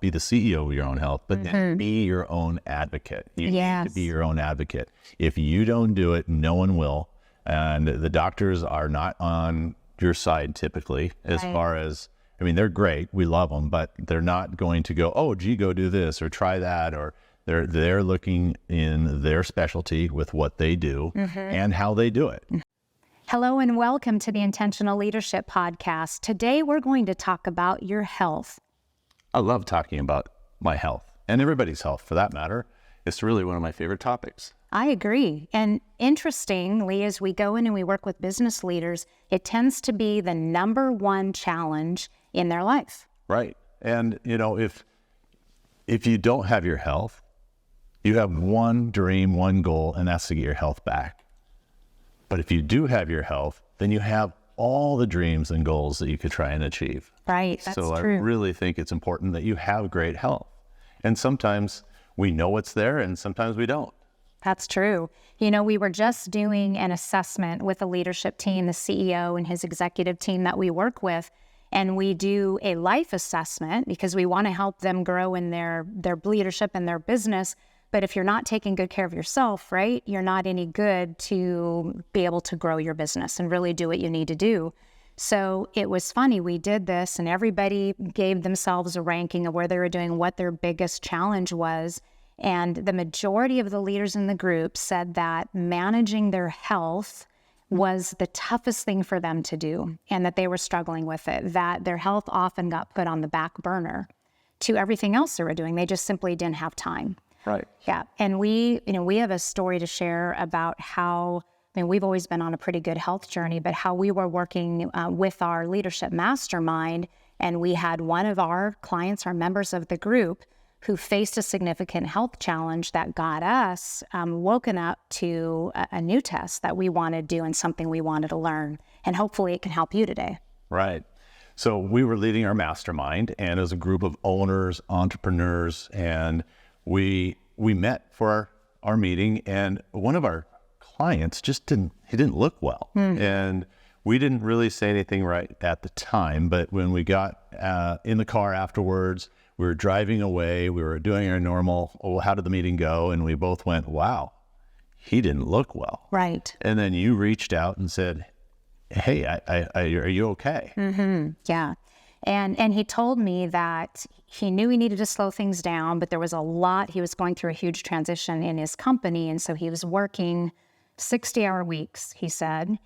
be the CEO of your own health, but then be your own advocate. You need to be your own advocate. If you don't do it, no one will. And the doctors are not on your side typically, as far as, I mean, they're great. We love them, but they're not going to go, oh, gee, go do this or try that. Or they're looking in their specialty with what they do and how they do it. Hello and welcome to the Intentional Leadership Podcast. Today we're going to talk about your health. I love talking about my health and everybody's health for that matter. It's really one of my favorite topics. I agree. And interestingly, as we go in and we work with business leaders, it tends to be the number one challenge in their life. Right. And, you know, if you don't have your health, you have one dream, one goal, and that's to get your health back. But if you do have your health, then you have all the dreams and goals that you could try and achieve. Right, that's so true. I really think it's important that you have great health. And sometimes we know it's there and sometimes we don't. That's true. You know, we were just doing an assessment with the leadership team, the CEO and his executive team that we work with. And we do a life assessment because we want to help them grow in their leadership and their business. But if you're not taking good care of yourself, right, you're not any good to be able to grow your business and really do what you need to do. So it was funny. We did this and everybody gave themselves a ranking of where they were doing, what their biggest challenge was. And the majority of the leaders in the group said that managing their health was the toughest thing for them to do and that they were struggling with it, that their health often got put on the back burner to everything else they were doing. They just simply didn't have time. Right. Yeah. And we have a story to share about how, I mean, we've always been on a pretty good health journey, but how we were working with our leadership mastermind. And we had one of our clients, our members of the group, who faced a significant health challenge that got us woken up to a new test that we wanted to do and something we wanted to learn. And hopefully it can help you today. Right. So we were leading our mastermind and it was a group of owners, entrepreneurs, and we met for our meeting, and one of our clients just didn't look well. And we didn't really say anything right at the time, but when we got in the car afterwards, we were driving away, we were doing our normal, oh, how did the meeting go? And we both went, wow, he didn't look well. Right. And then you reached out and said, hey, are you okay? Yeah. And he told me that he knew he needed to slow things down, but there was a lot. He was going through a huge transition in his company. And so he was working 60-hour weeks, he said.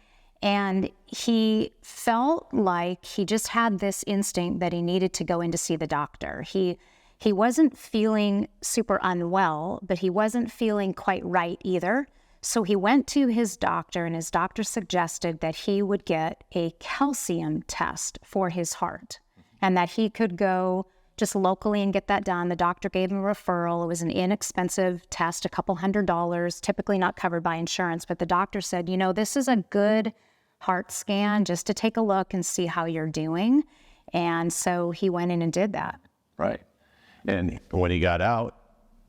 And he felt like he just had this instinct that he needed to go in to see the doctor. He wasn't feeling super unwell, but he wasn't feeling quite right either. So he went to his doctor, and his doctor suggested that he would get a calcium test for his heart and that he could go just locally and get that done. The doctor gave him a referral. It was an inexpensive test, a couple $100, typically not covered by insurance. But the doctor said, you know, this is a good heart scan just to take a look and see how you're doing. And so he went in and did that. Right. And when he got out,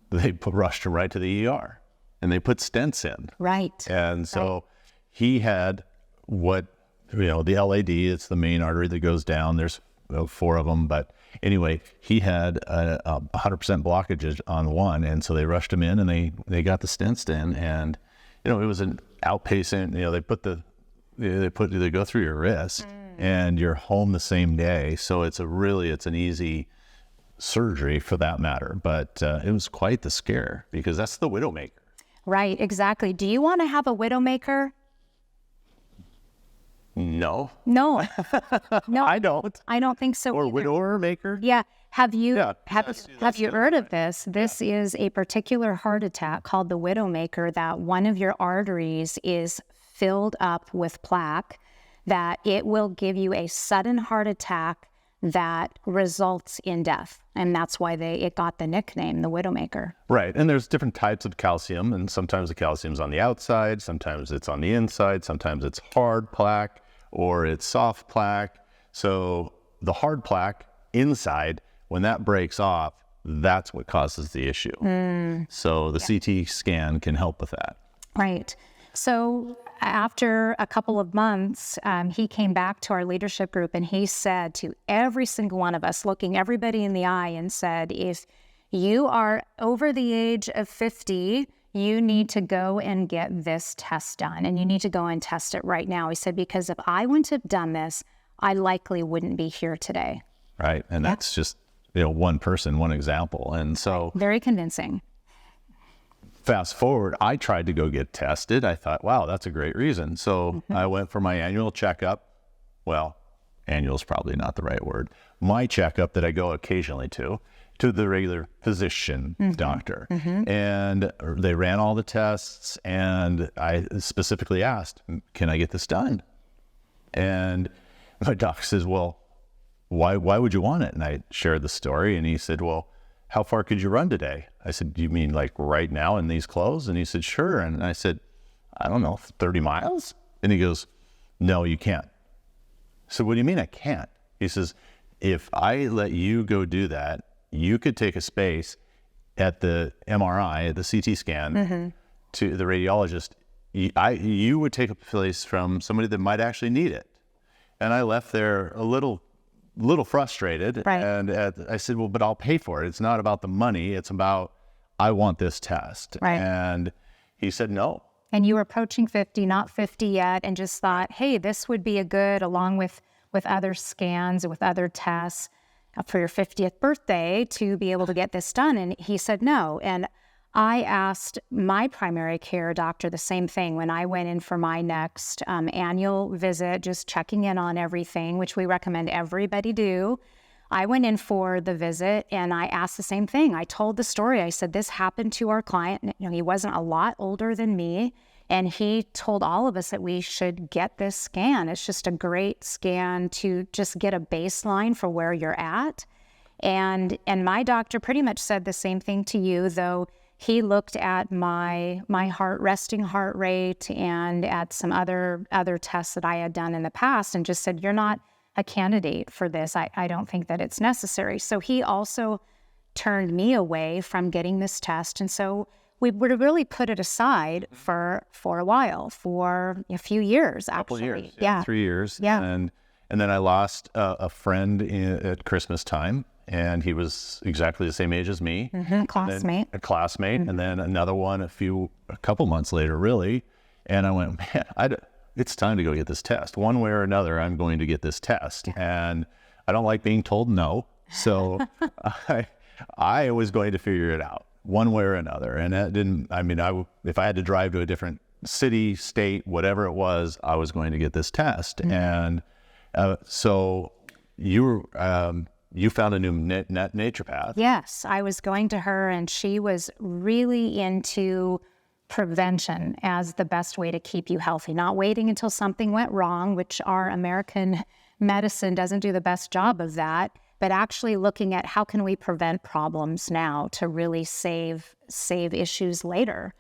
they rushed him right to the ER. And they put stents in. Right. And so he had what, you know, the LAD, it's the main artery that goes down. There's 4 of them. But anyway, he had a 100% blockage on one. And so they rushed him in and they got the stents in. And, you know, it was an outpatient, you know, they go through your wrist and you're home the same day. So it's an easy surgery for that matter. But it was quite the scare because that's the widowmaker. Right, exactly. Do you want to have a widowmaker? No. No. I don't. I don't think so. Or either. widower maker? Yeah. Have you Have you heard of this? This is a particular heart attack called the widowmaker, that one of your arteries is filled up with plaque, that it will give you a sudden heart attack that results in death. And that's why it got the nickname, the widowmaker. Right. And there's different types of calcium, and sometimes the calcium's on the outside, sometimes it's on the inside, sometimes it's hard plaque or it's soft plaque. So the hard plaque inside, when that breaks off, that's what causes the issue. So the CT scan can help with that. Right. So after a couple of months, he came back to our leadership group and he said to every single one of us, looking everybody in the eye and said, if you are over the age of 50, you need to go and get this test done and you need to go and test it right now. He said, because if I wouldn't have done this, I likely wouldn't be here today. Right. And that's just, one person, one example. And so very convincing. Fast forward, I tried to go get tested. I thought, wow, that's a great reason. So I went for my annual checkup. Well, annual is probably not the right word. My checkup that I go occasionally to the regular physician doctor. And they ran all the tests and I specifically asked, can I get this done? And my doc says, well, why would you want it? And I shared the story and he said, well, how far could you run today? I said, do you mean like right now in these clothes? And he said, sure. And I said, I don't know, 30 miles? And he goes, no, you can't. So what do you mean I can't? He says, if I let you go do that, you could take a space at the MRI, at the CT scan, to the radiologist. You would take a place from somebody that might actually need it. And I left there a little frustrated. Right. And I said, well, but I'll pay for it. It's not about the money. It's about, I want this test. Right. And he said, no. And you were approaching 50, not 50 yet, and just thought, hey, this would be a good, along with other scans, with other tests for your 50th birthday to be able to get this done. And he said no. And I asked my primary care doctor the same thing when I went in for my next annual visit, just checking in on everything, which we recommend everybody do. I went in for the visit and I asked the same thing. I told the story. I said, this happened to our client. He wasn't a lot older than me. And he told all of us that we should get this scan. It's just a great scan to just get a baseline for where you're at. And my doctor pretty much said the same thing to you, though he looked at my resting heart rate and at some other tests that I had done in the past and just said, you're not a candidate for this. I don't think that it's necessary. So he also turned me away from getting this test. And so we would have really put it aside for a while, for a few years, actually. Couple years, yeah. 3 years. Yeah. And then I lost a friend at Christmas time, and he was exactly the same age as me. Classmate. A classmate, and then another one a couple months later, really. And I went, man, it's time to go get this test. One way or another, I'm going to get this test. And I don't like being told no. So I was going to figure it out one way or another. And that if I had to drive to a different city, state, whatever it was, I was going to get this test. And so you found a new naturopath. Yes, I was going to her and she was really into prevention as the best way to keep you healthy, not waiting until something went wrong, which our American medicine doesn't do the best job of that, but actually looking at how can we prevent problems now to really save issues later.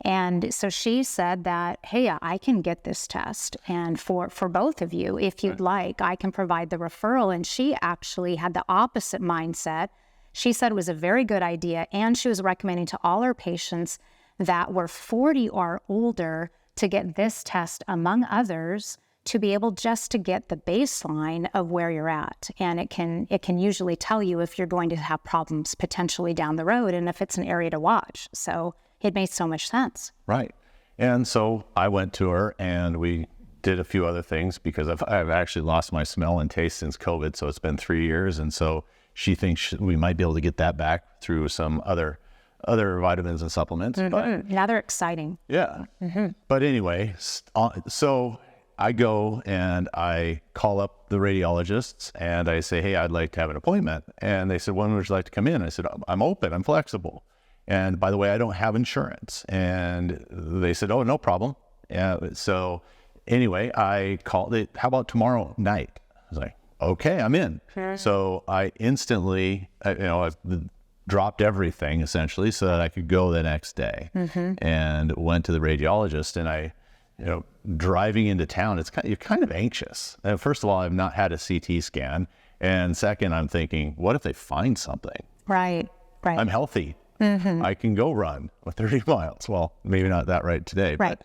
And so she said that, hey, I can get this test. And for both of you, if you'd like, I can provide the referral. And she actually had the opposite mindset. She said it was a very good idea. And she was recommending to all her patients that were 40 or older to get this test, among others, to be able just to get the baseline of where you're at. And it can usually tell you if you're going to have problems potentially down the road and if it's an area to watch. So it made so much sense. Right. And so I went to her and we did a few other things because I've actually lost my smell and taste since COVID. So it's been 3 years. And so she thinks we might be able to get that back through some other vitamins and supplements. But, now they're exciting. Yeah. But anyway, so I go and I call up the radiologists and I say, hey, I'd like to have an appointment. And they said, when would you like to come in? I said, I'm open, I'm flexible. And by the way, I don't have insurance. And they said, oh, no problem. So anyway, I called it, how about tomorrow night? I was like, okay, I'm in. Sure. So I instantly, I've dropped everything essentially so that I could go the next day and went to the radiologist. And driving into town, you're kind of anxious. First of all, I've not had a CT scan. And second, I'm thinking, what if they find something? Right. I'm healthy. I can go run 30 miles. Well, maybe not that right today, right.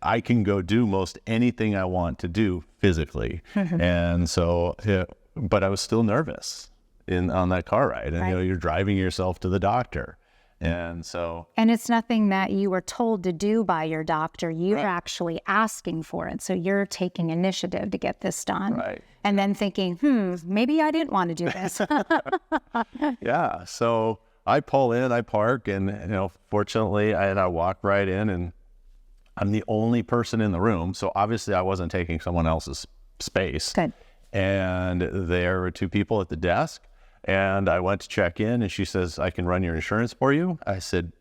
I can go do most anything I want to do physically. And so, yeah, but I was still nervous on that car ride. And, you know, you're driving yourself to the doctor. And so. And it's nothing that you were told to do by your doctor. You're actually asking for it. So you're taking initiative to get this done. Right. And then thinking, maybe I didn't want to do this. Yeah. So I pull in, I park, and, you know, fortunately, I walk right in, and I'm the only person in the room. So obviously I wasn't taking someone else's space. Good. And there were two people at the desk. And I went to check in, and she says, I can run your insurance for you. I said,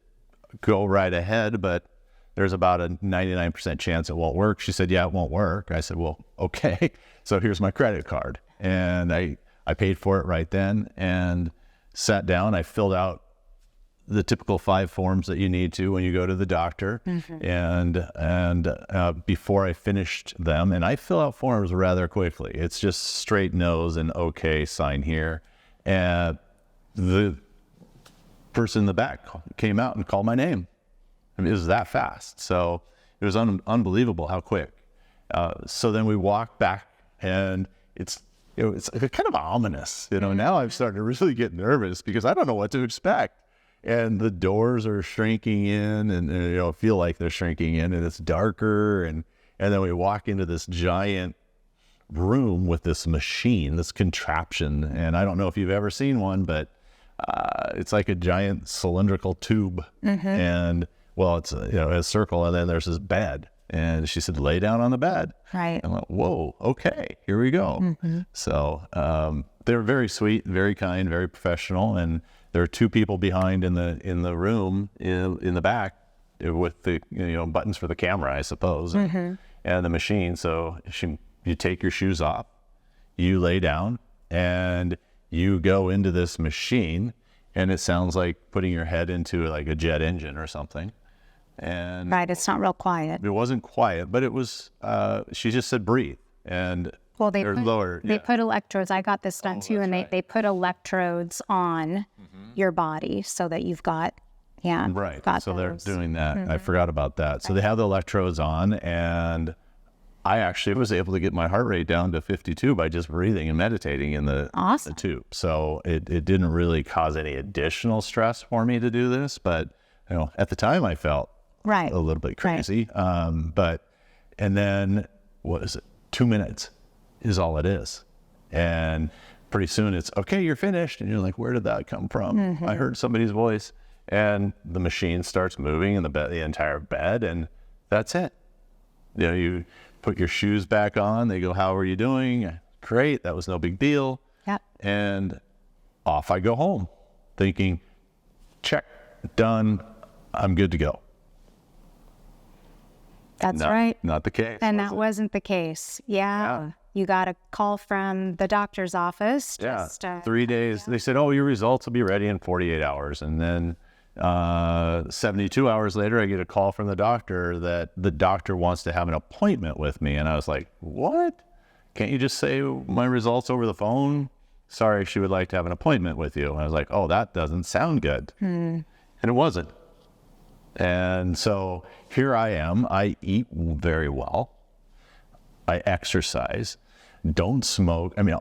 go right ahead, but there's about a 99% chance it won't work. She said, yeah, it won't work. I said, well, okay. So here's my credit card. And I paid for it right then and sat down. I filled out the typical 5 forms that you need to when you go to the doctor. And before I finished them, and I fill out forms rather quickly. It's just straight no's and okay, sign here. And the person in the back came out and called my name. I mean, it was that fast. So it was unbelievable how quick. So then we walked back, and it's kind of ominous. You know, now I've started to really get nervous because I don't know what to expect. And the doors are shrinking in, and you know, feel like they're shrinking in, and it's darker. And then we walk into this giant room with this machine, this contraption, and I don't know if you've ever seen one, but it's like a giant cylindrical tube, and well, it's a circle, and then there's this bed, and she said, lay down on the bed. Right. I went, whoa, okay, here we go. So they were very sweet, very kind, very professional, and there were 2 people behind in the room in the back with the buttons for the camera, I suppose, and the machine. So you take your shoes off, you lay down, and you go into this machine, and it sounds like putting your head into like a jet engine or something. And Right, it's not real quiet. it wasn't quiet, but it was, she just said, breathe. And Well, they put put electrodes. I got this done too, and they put electrodes on your body so that you've got, right. got So those. they're doing that. I forgot about that. So they have the electrodes on, and I actually was able to get my heart rate down to 52 by just breathing and meditating in the tube. So it didn't really cause any additional stress for me to do this, but at the time I felt a little bit crazy. And then what is it? 2 minutes is all it is. And pretty soon it's, okay, you're finished. And you're like, where did that come from? I heard somebody's voice, and the machine starts moving in the entire bed, and that's it. You put your shoes back on. They go, how are you doing? Great. That was no big deal. Yep. And off I go home thinking, check, done. I'm good to go. That's right. Not the case. And that wasn't the case. Yeah. You got a call from the doctor's office. Just, 3 days. They said, oh, your results will be ready in 48 hours. And then 72 hours later, I get a call from the doctor that the doctor wants to have an appointment with me. And I was like, what? Can't you just say my results over the phone? Sorry, she would like to have an appointment with you. And I was like, oh, that doesn't sound good. And it wasn't. And so here I am. I eat very well. I exercise. Don't smoke. I mean,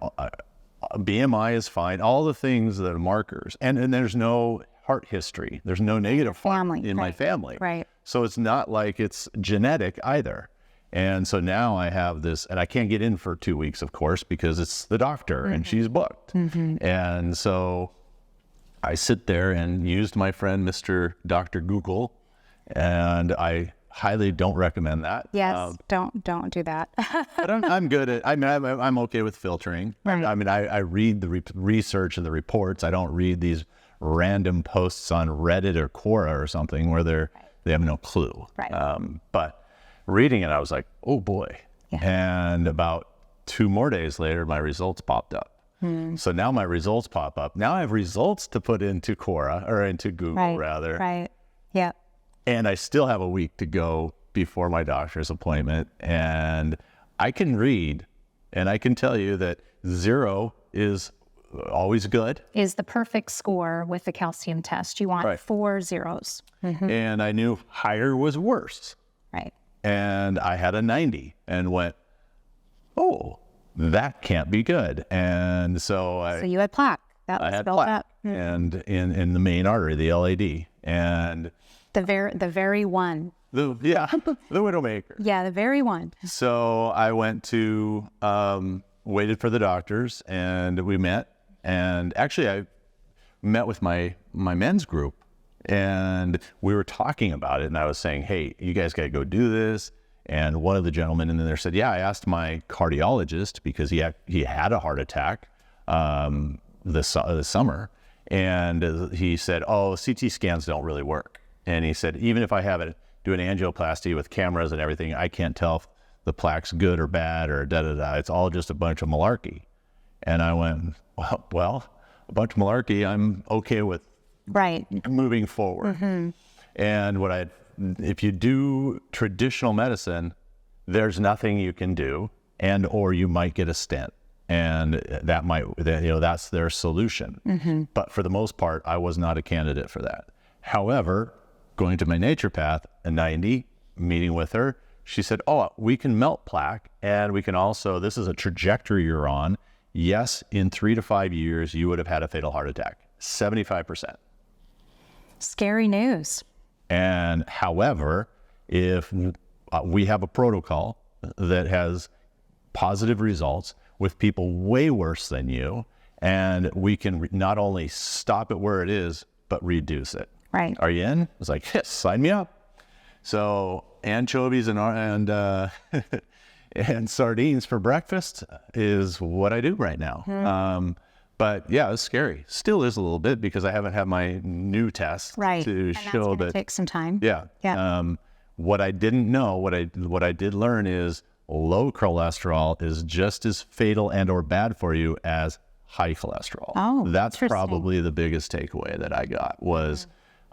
BMI is fine. All the things that are markers. And there's no heart history. There's no negative family in my family. Right. So it's not like it's genetic either. And so now I have this, and I can't get in for 2 weeks, of course, because it's the doctor and she's booked. And so I sit there and used my friend, Mr. Dr. Google, and I highly don't recommend that. Yes, don't do that. But I'm good at, I'm okay with filtering. Right. I mean, I read the research and the reports. I don't read these random posts on Reddit or Quora or something where they have no clue. Right. But reading it, I was like, oh boy. Yeah. And about 2 more days later, my results popped up. So now my results pop up. Now I have results to put into Quora, or into Google rather. Right. Yep. And I still have a week to go before my doctor's appointment. And I can read, and I can tell you that 0 is always good. Is the perfect score with the calcium test. You want 4 zeros. And I knew higher was worse. Right. and I had a 90 and went, oh, that can't be good. And so So you had plaque that I was had built plaque up. and in the main artery, the LAD, and The very one. the widowmaker. Yeah, the very one. So I went to waited for the doctors, and we met. And actually, I met with my men's group, and we were talking about it. And I was saying, "Hey, you guys got to go do this." And one of the gentlemen in there said, "Yeah, I asked my cardiologist because he had a heart attack this summer, and he said, oh, CT scans don't really work." And he said, even if I have it, do an angioplasty with cameras and everything, I can't tell if the plaque's good or bad or da-da-da. It's all just a bunch of malarkey. And I went, well, a bunch of malarkey, I'm okay with Right. moving forward. And if you do traditional medicine, there's nothing you can do, or you might get a stent. And that's their solution. But for the most part, I was not a candidate for that. However, going to my naturopath, a 90, meeting with her, she said, oh, we can melt plaque, and we can also, this is a trajectory you're on. Yes, in 3 to 5 years, you would have had a fatal heart attack, 75%. Scary news. And however, if we have a protocol that has positive results with people way worse than you, and we can not only stop it where it is, but reduce it. Right. Are you in? I was like, yes, sign me up. So anchovies and and sardines for breakfast is what I do right now. But yeah, it's scary. Still is a little bit because I haven't had my new test Right. to And show that's gonna that. take some time. Yeah. Yeah. What I didn't know, what I did learn is low cholesterol is just as fatal and or bad for you as high cholesterol. Oh, that's interesting. probably the biggest takeaway that I got was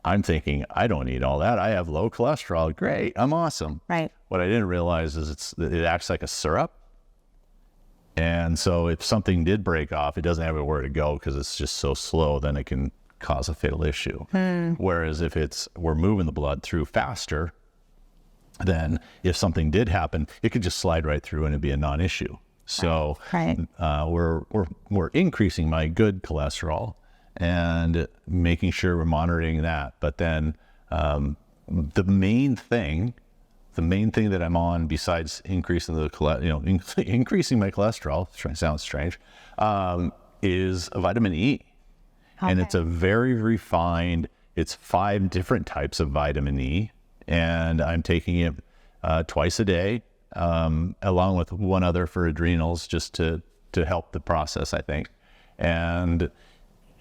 I'm thinking, I don't need all that. I have low cholesterol. Great. I'm awesome. Right. What I didn't realize is it acts like a syrup. And so if something did break off, it doesn't have anywhere to go because it's just so slow, then it can cause a fatal issue. Whereas if we're moving the blood through faster, then if something did happen, it could just slide right through and it'd be a non-issue. So Right. we're increasing my good cholesterol and making sure we're monitoring that. But then the main thing that I'm on besides increasing increasing my cholesterol, sounds strange, is a vitamin E. And it's a very refined, it's 5 different types of vitamin E. And I'm taking it twice a day, along with one other for adrenals, just to help the process, I think. And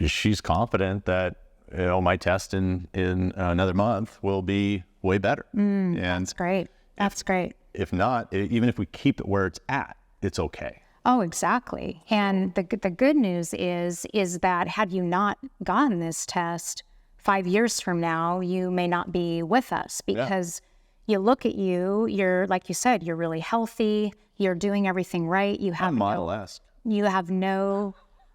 she's confident that my test in another month will be way better. And That's great. That's great. if not, even if we keep it where it's at, it's okay. Oh, exactly. And the good news is that had you not gotten this test 5 years from now, you may not be with us because you look at you're, like you said, you're really healthy. You're doing everything right. You have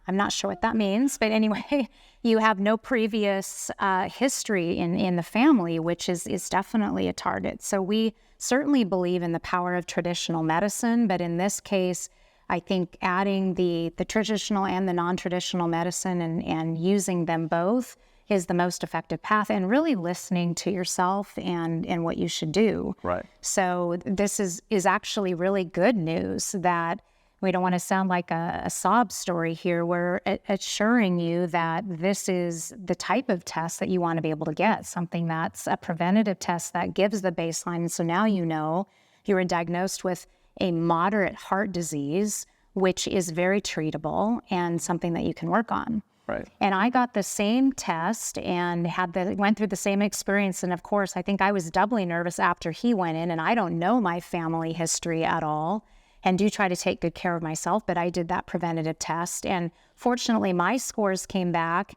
I'm not sure what that means, but anyway, you have no previous history in the family, which is definitely a target. So we certainly believe in the power of traditional medicine, but in this case, I think adding the traditional and the non-traditional medicine and using them both is the most effective path, and really listening to yourself and what you should do. Right. So this is actually really good news that we don't want to sound like a sob story here. We're assuring you that this is the type of test that you want to be able to get, something that's a preventative test that gives the baseline. And so now you know you were diagnosed with a moderate heart disease, which is very treatable and something that you can work on. Right. And I got the same test and went through the same experience. And of course, I think I was doubly nervous after he went in, and I don't know my family history at all and do try to take good care of myself, but I did that preventative test. And fortunately, my scores came back.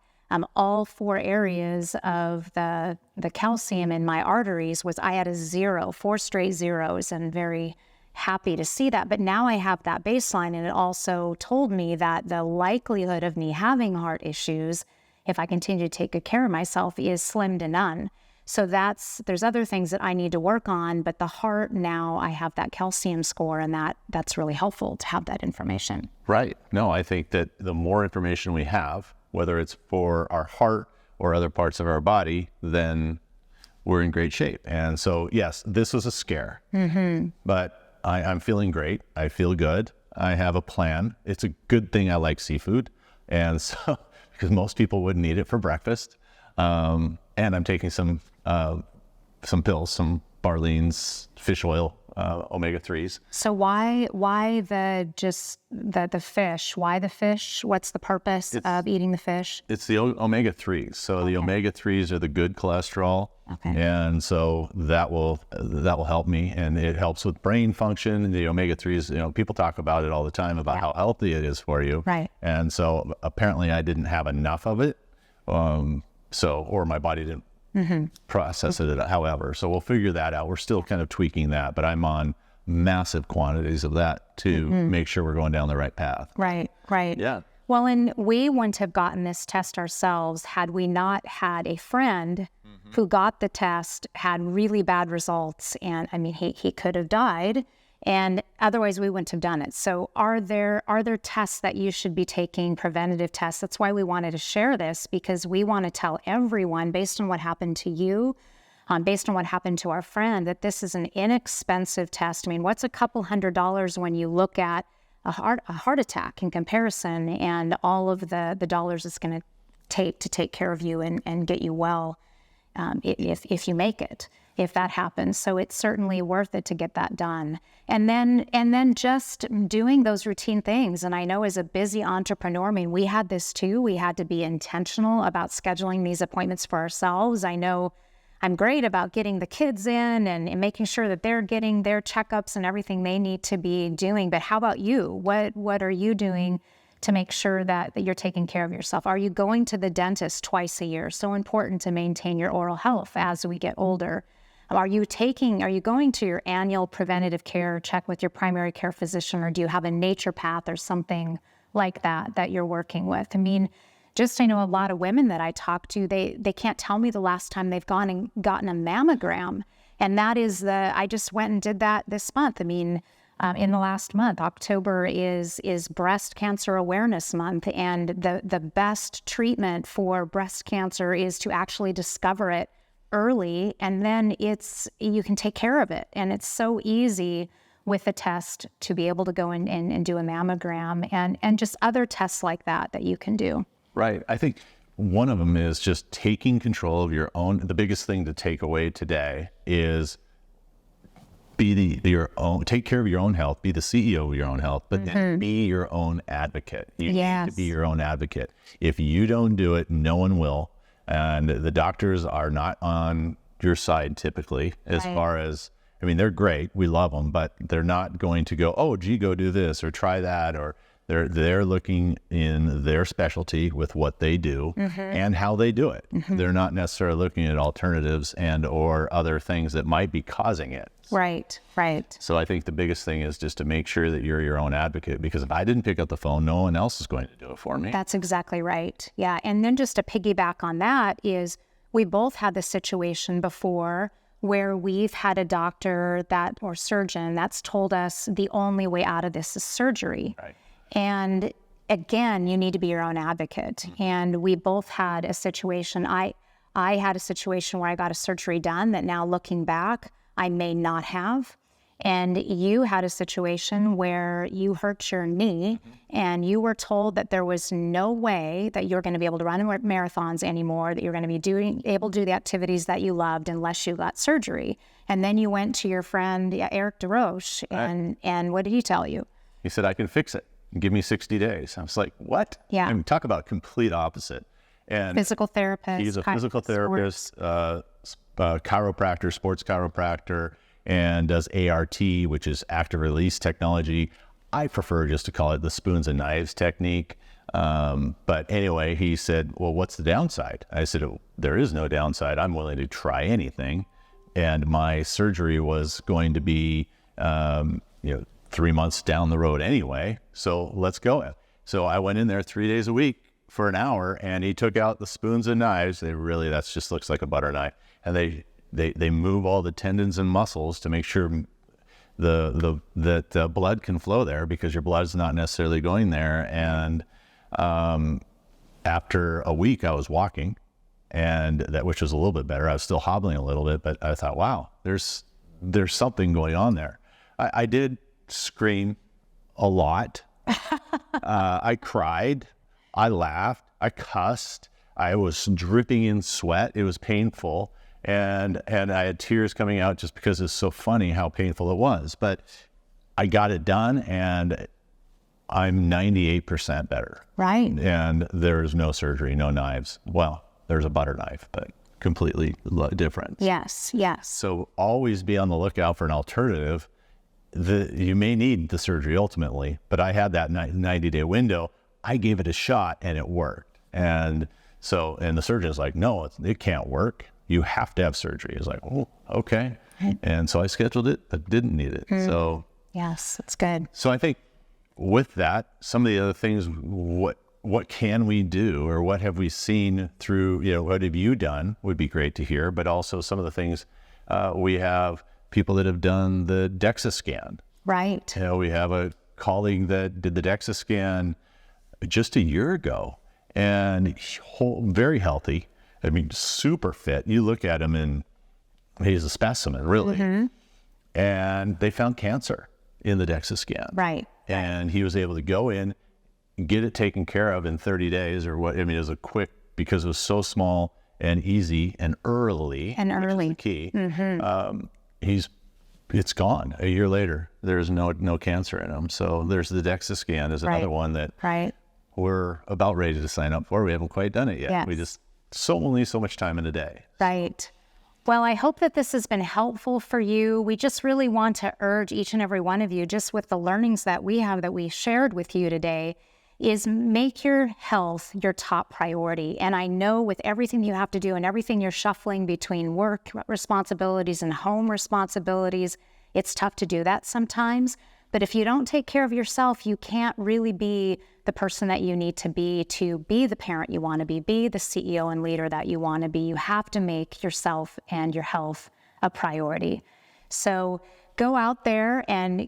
All 4 areas of the calcium in my arteries I had a 0, 4 straight zeros, and very happy to see that. But now I have that baseline, and it also told me that the likelihood of me having heart issues, if I continue to take good care of myself, is slim to none. So there's other things that I need to work on, but the heart, now I have that calcium score, and that's really helpful to have that information. Right. No, I think that the more information we have, whether it's for our heart or other parts of our body, then we're in great shape. And so, yes, this was a scare, but I'm feeling great. I feel good. I have a plan. It's a good thing I like seafood. And so, because most people wouldn't eat it for breakfast. And I'm taking some pills, some Barleans, fish oil, omega-3s. So why the fish? Why the fish? What's the purpose of eating the fish? It's the omega-3s. So the omega-3s are the good cholesterol. Okay. And so that will help me, and it helps with brain function. The omega-3s, people talk about it all the time about how healthy it is for you. Right. And so apparently I didn't have enough of it. Or my body didn't process it, however. So we'll figure that out. We're still kind of tweaking that, but I'm on massive quantities of that to make sure we're going down the right path. Right. Yeah. Well, and we wouldn't have gotten this test ourselves had we not had a friend who got the test, had really bad results, and I mean, he could have died, and otherwise we wouldn't have done it. So are there tests that you should be taking, preventative tests? That's why we wanted to share this, because we want to tell everyone, based on what happened to you, based on what happened to our friend, that this is an inexpensive test. I mean, what's a couple $100s when you look at a heart attack in comparison, and all of the dollars it's going to take care of you and get you well, if you make it, if that happens. So it's certainly worth it to get that done. And then just doing those routine things. And I know as a busy entrepreneur, I mean, we had this too. We had to be intentional about scheduling these appointments for ourselves. I know I'm great about getting the kids in and making sure that they're getting their checkups and everything they need to be doing. But how about you? What are you doing to make sure that you're taking care of yourself? Are you going to the dentist twice a year? So important to maintain your oral health as we get older. Are you going to your annual preventative care check with your primary care physician, or do you have a naturopath or something like that you're working with? I mean, I know a lot of women that I talk to, they can't tell me the last time they've gone and gotten a mammogram. And that is I just went and did that this month. I mean, in the last month, October is Breast Cancer Awareness Month. And the best treatment for breast cancer is to actually discover it early, and then you can take care of it. And it's so easy with a test to be able to go and do a mammogram and just other tests like that you can do. Right. I think one of them is just taking control of your own. The biggest thing to take away today is take care of your own health, be the CEO of your own health, but then be your own advocate. You need to be your own advocate. If you don't do it, no one will. And the doctors are not on your side typically, as far as, I mean, they're great. We love them, but they're not going to go, oh, gee, go do this or try that, or they're looking in their specialty with what they do and how they do it. They're not necessarily looking at alternatives and or other things that might be causing it. Right. So I think the biggest thing is just to make sure that you're your own advocate, because if I didn't pick up the phone, no one else is going to do it for me. That's exactly right. Yeah. And then just to piggyback on that is we both had this situation before where we've had a doctor or surgeon that's told us the only way out of this is surgery. Right. And again, you need to be your own advocate. And we both had a situation. I had a situation where I got a surgery done that now looking back, I may not have. And you had a situation where you hurt your knee and you were told that there was no way that you're going to be able to run marathons anymore, that you're going to be able to do the activities that you loved unless you got surgery. And then you went to your friend, Eric DeRoche, and what did he tell you? He said, I can fix it. Give me 60 days. I was like, what? Yeah. I mean, talk about complete opposite. And physical therapist. He's a physical therapist, chiropractor, sports chiropractor, and does ART, which is active release technology. I prefer just to call it the spoons and knives technique. But anyway, he said, well, what's the downside? I said, there is no downside. I'm willing to try anything. And my surgery was going to be, 3 months down the road anyway. So let's go. So I went in there 3 days a week for an hour, and he took out the spoons and knives. That just looks like a butter knife. And they move all the tendons and muscles to make sure that blood can flow there, because your blood's not necessarily going there. And after a week, I was walking, which was a little bit better. I was still hobbling a little bit, but I thought, wow, there's something going on there. I did scream a lot. I cried. I laughed. I cussed. I was dripping in sweat. It was painful. And I had tears coming out just because it's so funny how painful it was. But I got it done, and I'm 98% better. Right. And there's no surgery, no knives. Well, there's a butter knife, but completely different. Yes, yes. So always be on the lookout for an alternative. You may need the surgery ultimately, but I had that 90-day window. I gave it a shot, and it worked. And the surgeon's like, no, it can't work. You have to have surgery. It's like, oh, okay. And so I scheduled it, but didn't need it. So yes, that's good. So I think with that, some of the other things, what can we do, or what have we seen through, what have you done would be great to hear, but also some of the things, we have people that have done the DEXA scan. Right. We have a colleague that did the DEXA scan just a year ago, and very healthy. I mean, super fit. You look at him and he's a specimen, really. Mm-hmm. And they found cancer in the DEXA scan. Right. And he was able to go in, get it taken care of in 30 days or what. I mean, it was a quick, because it was so small and easy and early. And early. Which is the key. Mm-hmm. It's gone a year later. There's no cancer in him. So there's the DEXA scan is another one that we're about ready to sign up for. We haven't quite done it yet. Yes. We just only so much time in a day. Right. Well, I hope that this has been helpful for you. We just really want to urge each and every one of you, just with the learnings that we have that we shared with you today, is make your health your top priority. And I know with everything you have to do and everything you're shuffling between work responsibilities and home responsibilities, it's tough to do that sometimes. But if you don't take care of yourself, you can't really be the person that you need to be the parent you want to be the CEO and leader that you want to be. You have to make yourself and your health a priority. So go out there and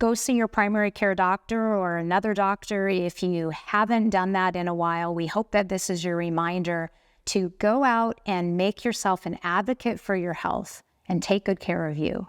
go see your primary care doctor or another doctor if you haven't done that in a while. We hope that this is your reminder to go out and make yourself an advocate for your health and take good care of you.